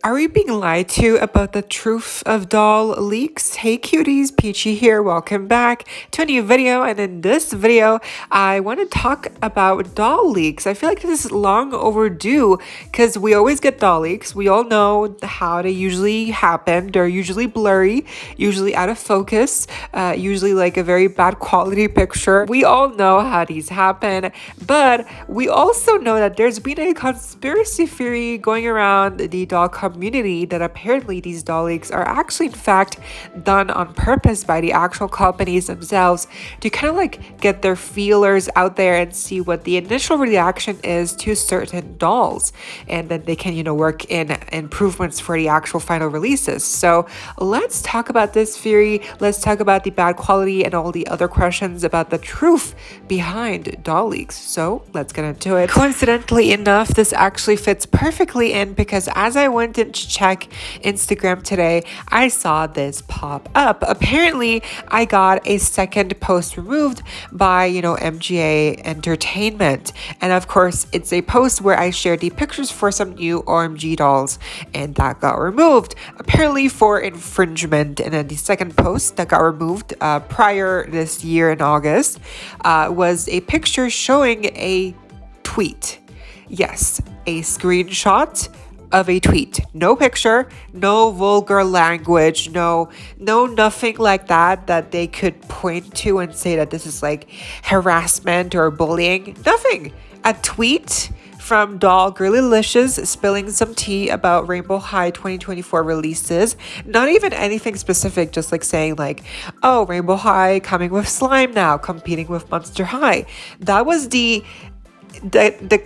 Are we being lied to about the truth of doll leaks? Hey cuties, PeachY here. Welcome back to a new video. And in this video, I want to talk about doll leaks. I feel like this is long overdue because we always get doll leaks. We all know how they usually happen. They're usually blurry, usually out of focus, usually like a very bad quality picture. We all know how these happen, but we also know that there's been a conspiracy theory going around the doll community that apparently these doll leaks are actually in fact done on purpose by the actual companies themselves to kind of like get their feelers out there and see what the initial reaction is to certain dolls, and then they can work in improvements for the actual final releases. So let's talk about this theory. Let's talk about the bad quality and all the other questions about the truth behind doll leaks. So let's get into it. Coincidentally enough, this actually fits perfectly in because as I went in to check Instagram today, I saw this pop up. Apparently, I got a second post removed by, MGA Entertainment. And of course, it's a post where I shared the pictures for some new OMG dolls, and that got removed, apparently for infringement. And then the second post that got removed prior this year in August was a picture showing a tweet. Yes, a screenshot of a tweet. No picture, no vulgar language, no nothing like that they could point to and say that this is like harassment or bullying. Nothing. A tweet from doll Girlylicious spilling some tea about Rainbow High 2024 releases. Not even anything specific, just like saying like, oh, Rainbow High coming with slime now, competing with Monster High. That was the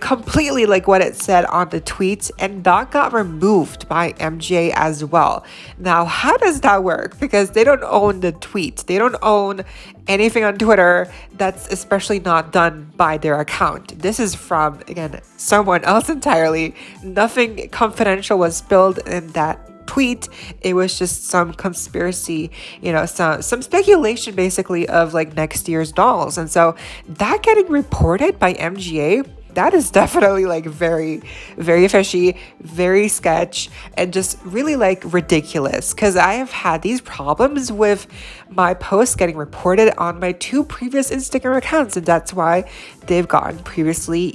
completely like what it said on the tweets, and that got removed by MGA as well. Now, how does that work? Because they don't own the tweet. They don't own anything on Twitter that's especially not done by their account. This is from, again, someone else entirely. Nothing confidential was spilled in that tweet. It was just some conspiracy, some speculation basically of like next year's dolls. And so that getting reported by MGA, that is definitely like very, very fishy, very sketch, and just really like ridiculous. Because I have had these problems with my posts getting reported on my two previous Instagram accounts, and that's why they've gotten previously,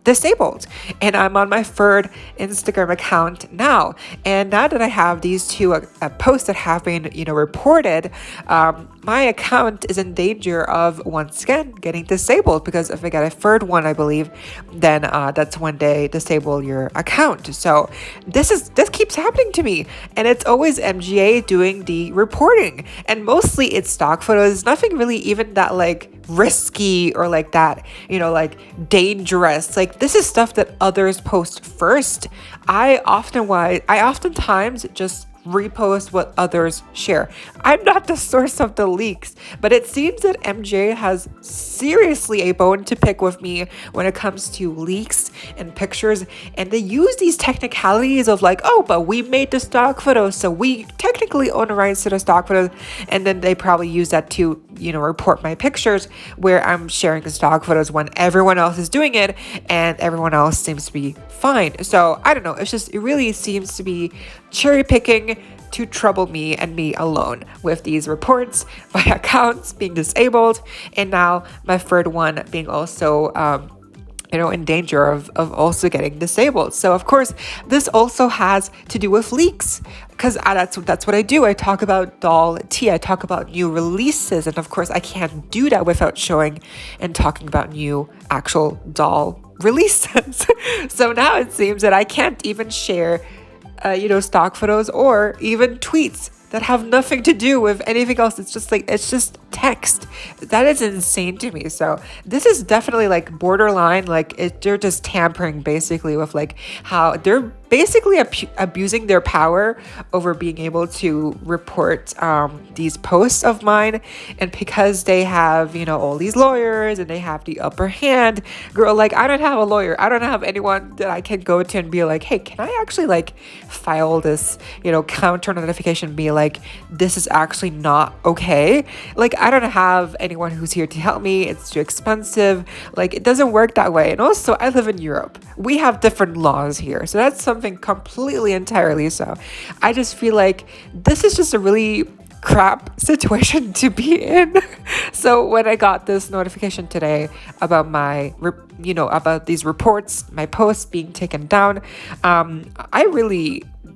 disabled. And I'm on my third Instagram account now. And now that I have these two posts that have been, reported, my account is in danger of once again getting disabled, because if I get a third one, I believe, then that's when they disable your account. So this keeps happening to me, and it's always MGA doing the reporting, and mostly it's stock photos. Nothing really even that like risky or like that, like dangerous. Like this is stuff that others post first. I oftentimes just repost what others share. I'm not the source of the leaks, but it seems that MJ has seriously a bone to pick with me when it comes to leaks and pictures, and they use these technicalities of like, oh, but we made the stock photos, so we technically own the rights to the stock photos, and then they probably use that to report my pictures where I'm sharing the stock photos when everyone else is doing it and everyone else seems to be fine. So I don't know, it really seems to be cherry picking to trouble me and me alone with these reports, my accounts being disabled, and now my third one being also in danger of also getting disabled. So of course, this also has to do with leaks, because that's what I do. I talk about doll tea, I talk about new releases, and of course I can't do that without showing and talking about new actual doll releases. So now it seems that I can't even share stock photos or even tweets that have nothing to do with anything else. It's just text. That is insane to me. So this is definitely like borderline, like they're just tampering basically with like how they're basically abusing their power over being able to report these posts of mine. And because they have, all these lawyers and they have the upper hand, girl, like I don't have a lawyer. I don't have anyone that I can go to and be like, hey, can I actually like file this, counter notification, be like, this is actually not okay. Like I don't have anyone who's here to help me. It's too expensive. Like it doesn't work that way. And also I live in Europe. We have different laws here. So that's something completely entirely. So I just feel like this is just a really crap situation to be in. So when I got this notification today about about these reports, my posts being taken down,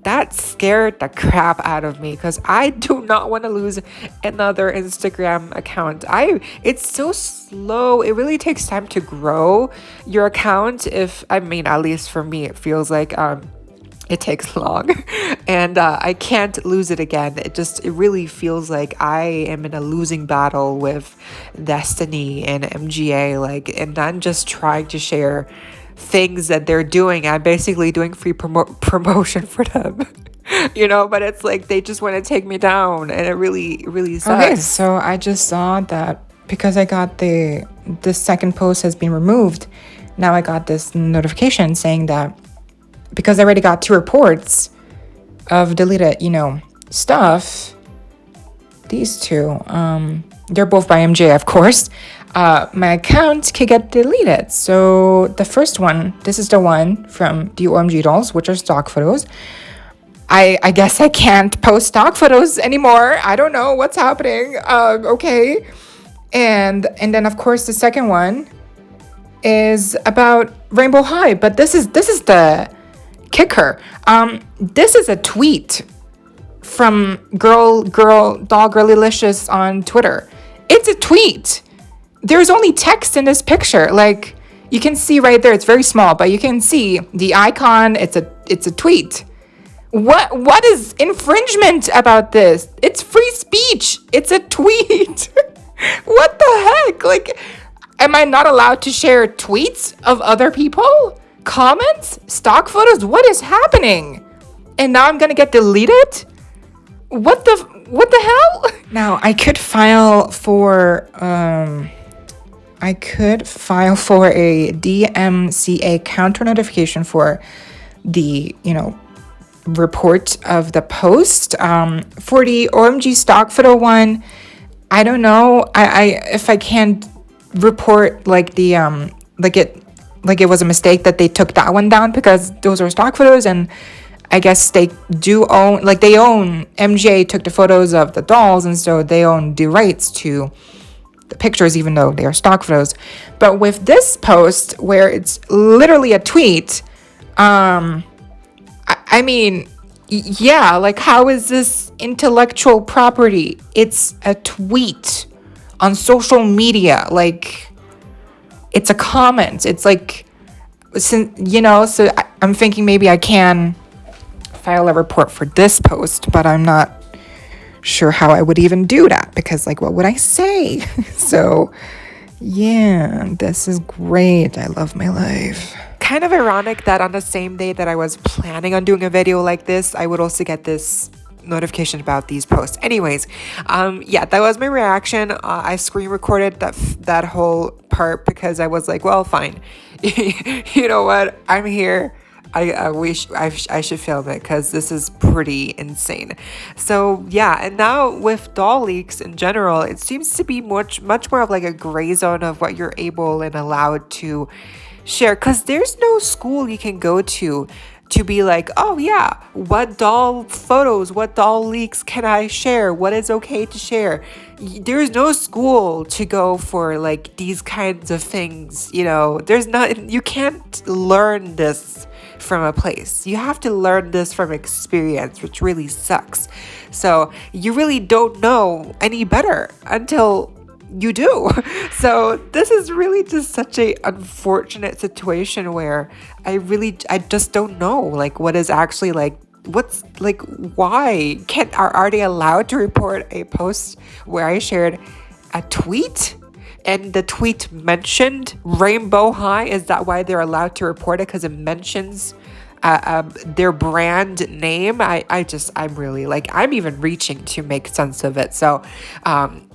that scared the crap out of me, because I do not want to lose another Instagram account. It's so slow. It really takes time to grow your account. At least for me, it feels like it takes long, and I can't lose it again. It really feels like I am in a losing battle with Destiny and MGA, and I'm just trying to share things that they're doing. I'm basically doing free promotion for them. But it's like they just want to take me down, and it really, really sucks. Okay, so I just saw that because I got the second post has been removed. Now I got this notification saying that because I already got 2 reports of deleted, stuff. These 2, they're both by MJ, of course. My account can get deleted. So the first one, this is the one from the OMG dolls, which are stock photos. I guess I can't post stock photos anymore. I don't know what's happening. Okay. And then of course the second one is about Rainbow High, but this is the kicker. This is a tweet from girl dog girlylicious on Twitter. It's a tweet. There's only text in this picture. Like, you can see right there, it's very small, but you can see the icon. It's a tweet. What is infringement about this? It's free speech. It's a tweet. What the heck? Like, am I not allowed to share tweets of other people? Comments? Stock photos? What is happening? And now I'm gonna get deleted? What the hell? Now I could file for a DMCA counter notification for the report of the post. For the OMG stock photo one, I don't know. If I can't report it was a mistake that they took that one down, because those are stock photos, and I guess they do own, MJ took the photos of the dolls, and so they own the rights to the pictures, even though they are stock photos. But with this post, where it's literally a tweet, how is this intellectual property? It's a tweet on social media. It's a comment. It's so I'm thinking maybe I can file a report for this post, but I'm not sure how I would even do that, because what would I say? So yeah, this is great. I love my life. Kind of ironic that on the same day that I was planning on doing a video like this, I would also get this notification about these posts. Anyways, that was my reaction. I screen recorded that whole part because I was like, well, fine. You know what? I'm here. I wish I should film it, because this is pretty insane. So yeah, and now with doll leaks in general, it seems to be much more of a gray zone of what you're able and allowed to share, because there's no school you can go to be like, oh yeah, what doll photos, what doll leaks can I share? What is okay to share? There's no school to go for these kinds of things. You can't learn this from a place. You have to learn this from experience, which really sucks. So you really don't know any better until you do. So this is really just such a unfortunate situation where I just don't know what is actually why are they allowed to report a post where I shared a tweet and the tweet mentioned Rainbow High? Is that why they're allowed to report it? Because it mentions their brand name. I'm really I'm even reaching to make sense of it. So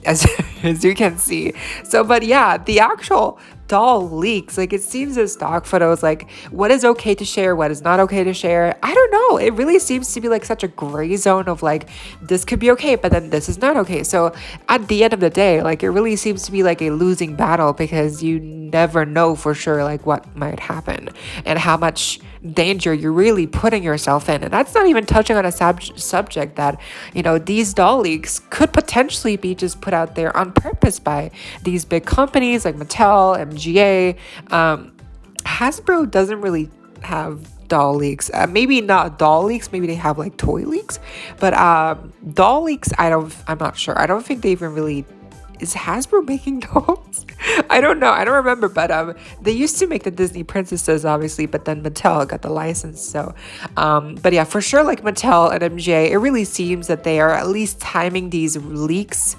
as as you can see. So, but yeah, the actual doll leaks, like it seems as stock photos, like what is okay to share, what is not okay to share. I don't know. It really seems to be like such a gray zone of like this could be okay, but then this is not okay. So at the end of the day, like it really seems to be like a losing battle because you never know for sure like what might happen and how much danger you're really putting yourself in. And that's not even touching on a subject that, you know, these doll leaks could potentially be just put out there on purpose by these big companies like Mattel, MGA. Hasbro doesn't really have doll leaks. Maybe not doll leaks, maybe they have like toy leaks, but doll leaks, I'm not sure. I don't think they even really, is Hasbro making dolls? I don't know. I don't remember, but they used to make the Disney princesses, obviously, but then Mattel got the license. So, but yeah, for sure, like Mattel and MJ, it really seems that they are at least timing these leaks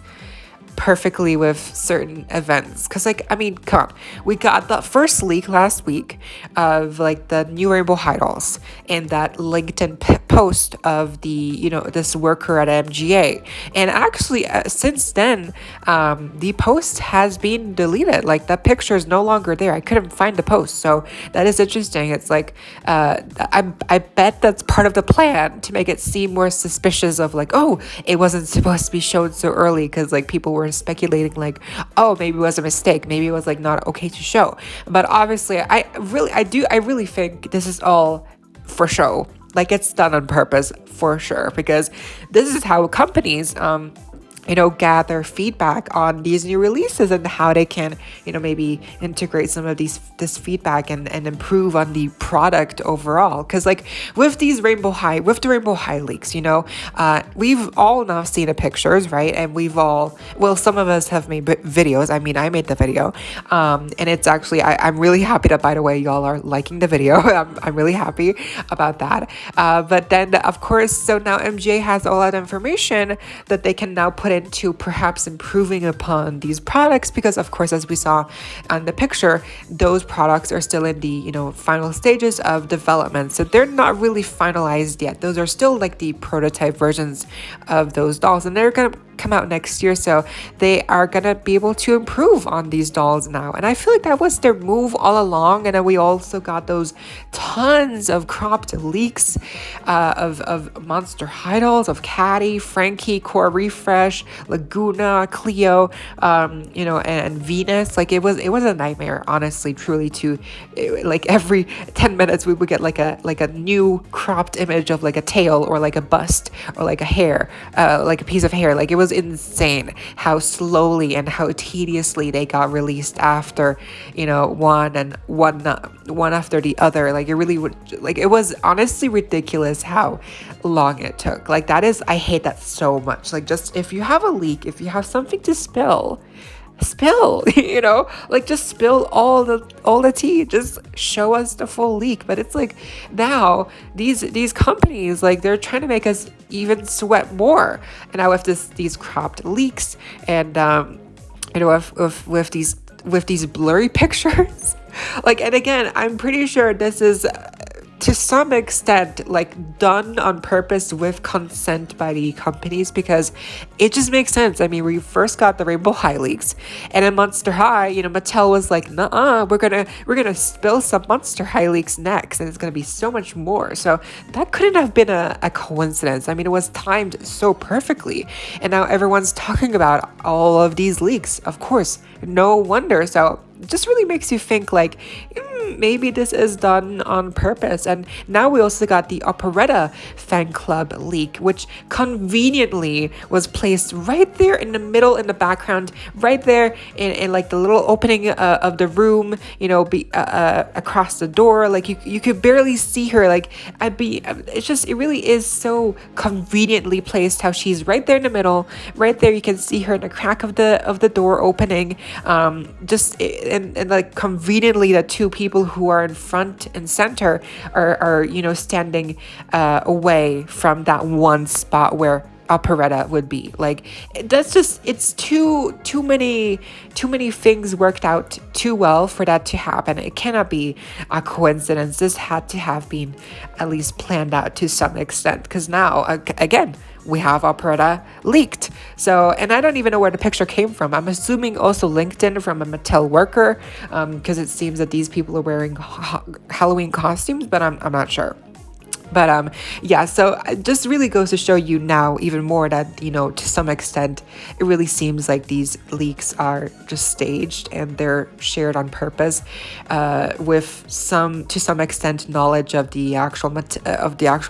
perfectly with certain events. Because, like, I mean, come on. We got the first leak last week of, like, the new Rainbow High dolls and that LinkedIn post of the, you know, this worker at MGA. And actually, since then, the post has been deleted. Like, that picture is no longer there. I couldn't find the post. So that is interesting. It's like, I bet that's part of the plan to make it seem more suspicious of, like, oh, it wasn't supposed to be shown so early because, like, people were speculating like, oh, maybe it was a mistake, maybe it was like not okay to show. But obviously I really think this is all for show. Like it's done on purpose for sure, because this is how companies you know, gather feedback on these new releases and how they can, you know, maybe integrate some of this feedback and improve on the product overall. Because like with the Rainbow High leaks, you know, we've all now seen the pictures, right? And we've all, well, some of us have made videos. I mean, I made the video, and it's actually, I'm really happy that, by the way, y'all are liking the video. I'm really happy about that. But then of course, so now MJ has all that information that they can now put into perhaps improving upon these products, because of course, as we saw on the picture, those products are still in the, you know, final stages of development, so they're not really finalized yet. Those are still like the prototype versions of those dolls, and they're gonna come out next year, so they are gonna be able to improve on these dolls now. And I feel like that was their move all along. And then we also got those tons of cropped leaks of Monster High dolls, of Caddy, Frankie, Core Refresh, Laguna, Cleo, you know, and Venus. Like it was a nightmare, honestly, truly. Like every 10 minutes we would get like a new cropped image of like a tail or like a bust or like a hair, like a piece of hair. Like it was insane how slowly and how tediously they got released after, you know, one after the other. Like it really would, like it was honestly ridiculous how long it took. Like that is, I hate that so much. Like just if you have a leak, if you have something to spill, you know, like just spill all the tea, just show us the full leak. But it's like now these companies, like they're trying to make us even sweat more. And now with these cropped leaks and you know, with these blurry pictures, like, and again, I'm pretty sure this is to some extent like done on purpose with consent by the companies, because it just makes sense. I mean, we first got the Rainbow High leaks, and in Monster High, you know, Mattel was like, nah, we're gonna spill some Monster High leaks next, and it's gonna be so much more. So that couldn't have been a coincidence. I mean, it was timed so perfectly, and now everyone's talking about all of these leaks. Of course, no wonder. So it just really makes you think like, maybe this is done on purpose. And now we also got the Operetta fan club leak, which conveniently was placed right there in the middle, in the background, right there in like the little opening of the room, you know, across the door. Like you could barely see her. Like it really is so conveniently placed how she's right there in the middle, right there. You can see her in the crack of the door opening, and like conveniently the two people who are in front and center are you know, standing away from that one spot where operetta would be. Like, that's just, it's too many things worked out too well for that to happen. It cannot be a coincidence. This had to have been at least planned out to some extent, because now again, we have operetta leaked. So, and I don't even know where the picture came from. I'm assuming also LinkedIn from a Mattel worker, because it seems that these people are wearing Halloween costumes, but I'm not sure. But yeah, so it just really goes to show you now even more that, to some extent, it really seems like these leaks are just staged and they're shared on purpose, with to some extent knowledge of the actual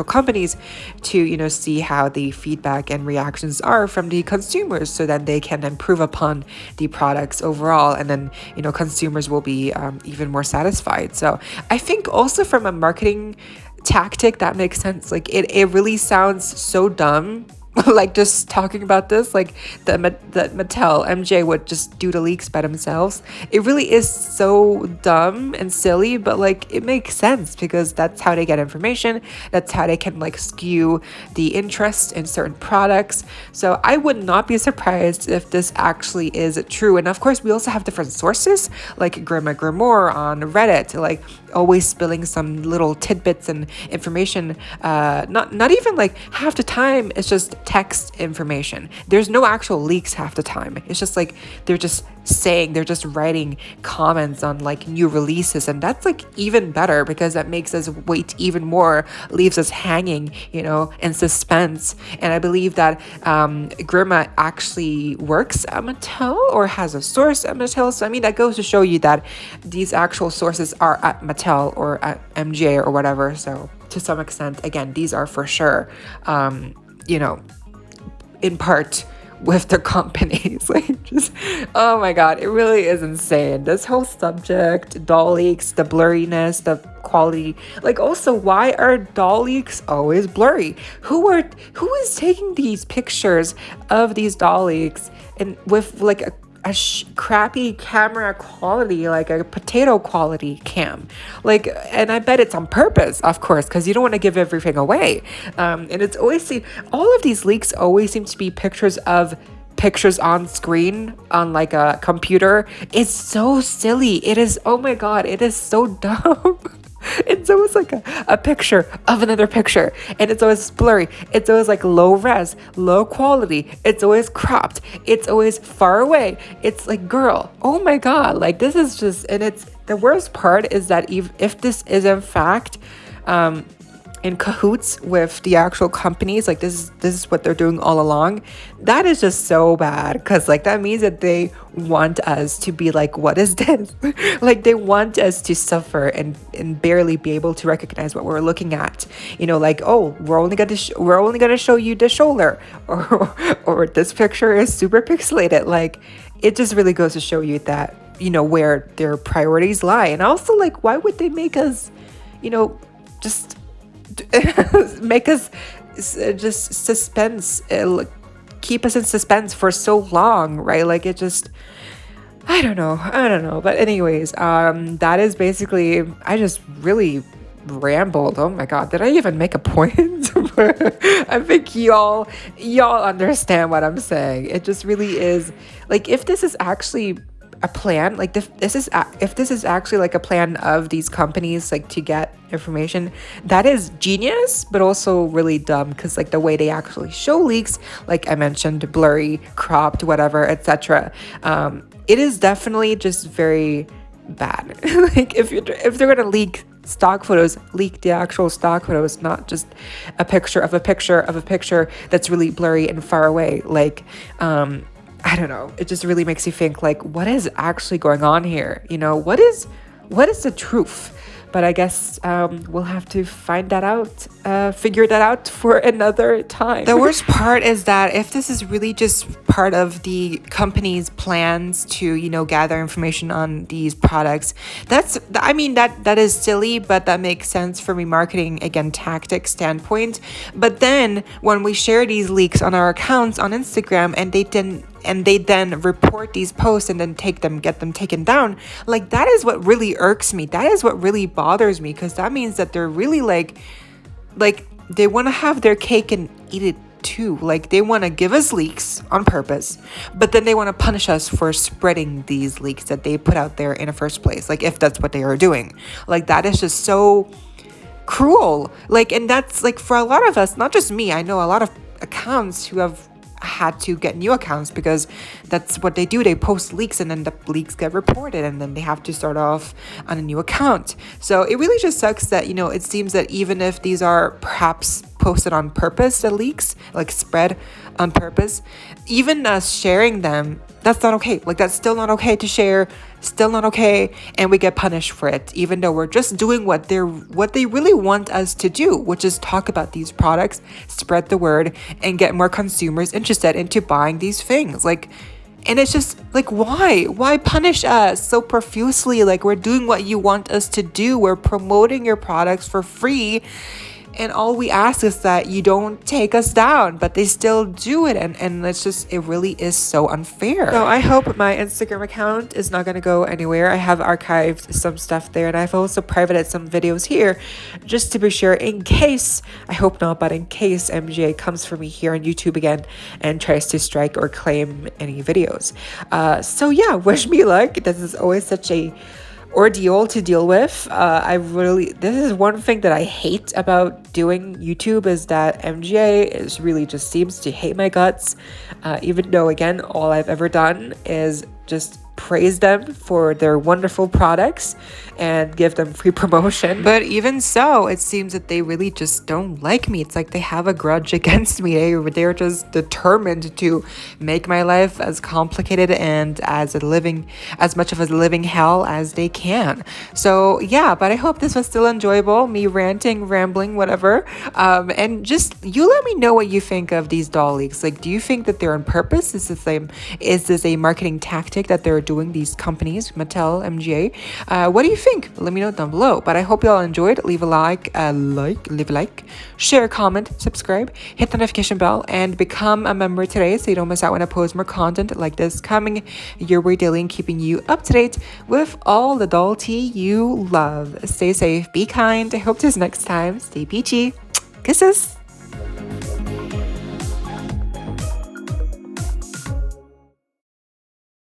companies, to see how the feedback and reactions are from the consumers, so that they can improve upon the products overall, and then consumers will be even more satisfied. So I think also from a marketing tactic, that makes sense. Like, it really sounds so dumb like just talking about this, like that Mattel MJ would just do the leaks by themselves. It really is so dumb and silly, but like it makes sense because that's how they get information. That's how they can like skew the interest in certain products. So I would not be surprised if this actually is true. And of course, we also have different sources like Grimoire on Reddit, like always spilling some little tidbits and information. Not even like half the time, it's just text information. There's no actual leaks half the time. It's just like they're just writing comments on like new releases, and that's like even better because that makes us wait even more, leaves us hanging, in suspense. And I believe that Grima actually works at Mattel or has a source at Mattel. So I mean, that goes to show you that these actual sources are at Mattel or at MJ or whatever. So to some extent, again, these are for sure, in part with the companies. Like, just, oh my god, it really is insane. This whole subject, doll leaks, the blurriness, the quality. Like, also, why are doll leaks always blurry? Who is taking these pictures of these doll leaks and with like a crappy camera quality, like a potato quality cam, like, and I bet it's on purpose, of course, because you don't want to give everything away. And it's always all of these leaks always seem to be pictures on screen on like a computer. It's so silly. It is, oh my god, it is so dumb. It's always like a picture of another picture, and it's always blurry. It's always like low res, low quality. It's always cropped. It's always far away. It's like, girl, oh my god, like this is just, and it's the worst part is that if this is in fact in cahoots with the actual companies, like this is what they're doing all along, that is just so bad, because like that means that they want us to be like, what is this? Like they want us to suffer and barely be able to recognize what we're looking at, like, oh, we're only gonna show you the shoulder, or this picture is super pixelated. Like, it just really goes to show you that where their priorities lie. And also, like, why would they make us just make us just suspense, keep us in suspense for so long, right? Like, it just, I don't know. But anyways, that is basically, I just really rambled. Oh my god, did I even make a point? I think y'all understand what I'm saying. It just really is, like, if this is actually a plan, like if this is actually like a plan of these companies, like to get information, that is genius, but also really dumb, because like the way they actually show leaks, like I mentioned, blurry, cropped, whatever, etc. It is definitely just very bad. Like, if they're gonna leak stock photos, leak the actual stock photos, not just a picture of a picture that's really blurry and far away. Like, I don't know. It just really makes you think, like, what is actually going on here? What is the truth? But I guess we'll have to find that out, figure that out for another time. The worst part is that if this is really just part of the company's plans to, gather information on these products, that is silly, but that makes sense from a marketing, again, tactic standpoint. But then when we share these leaks on our accounts on Instagram, and they then report these posts and then get them taken down, like, that is what really irks me. That is what really bothers me, because that means that they're really like they want to have their cake and eat it too. Like, they want to give us leaks on purpose, but then they want to punish us for spreading these leaks that they put out there in the first place. Like, if that's what they are doing. Like, that is just so cruel. Like, and that's like for a lot of us, not just me. I know a lot of accounts who have had to get new accounts because that's what they do. They post leaks and then the leaks get reported and then they have to start off on a new account. So it really just sucks that, you know, it seems that even if these are perhaps posted on purpose, the leaks, like spread on purpose, even us sharing them, that's not okay. Like, that's still not okay to share, still not okay, and we get punished for it, even though we're just doing what they really want us to do, which is talk about these products, spread the word, and get more consumers interested into buying these things. Like, and it's just like, why punish us so profusely? Like, we're doing what you want us to do. We're promoting your products for free, and all we ask is that you don't take us down, but they still do it. And it's just, it really is so unfair. So I hope my Instagram account is not going to go anywhere. I have archived some stuff there, and I've also privated some videos here just to be sure, in case, I hope not, but in case MJ comes for me here on YouTube again and tries to strike or claim any videos. So yeah, wish me luck. This is always such a ordeal to deal with. This is one thing that I hate about doing YouTube, is that MJ is really just seems to hate my guts, even though, again, all I've ever done is just praise them for their wonderful products and give them free promotion. But even so, it seems that they really just don't like me. It's like they have a grudge against me. They're just determined to make my life as complicated and as much of a living hell as they can. So yeah, but I hope this was still enjoyable, me ranting, rambling, whatever. And just, you let me know what you think of these doll leaks. Like, do you think that they're on purpose? Is this a marketing tactic that they're doing, these companies, Mattel, MGA? What do you think? Let me know down below. But I hope you all enjoyed. Leave a like, share, comment, subscribe, hit the notification bell, and become a member today so you don't miss out when I post more content like this coming your way daily and keeping you up to date with all the doll tea you love. Stay safe, be kind. I hope to see you next time. Stay peachy. Kisses.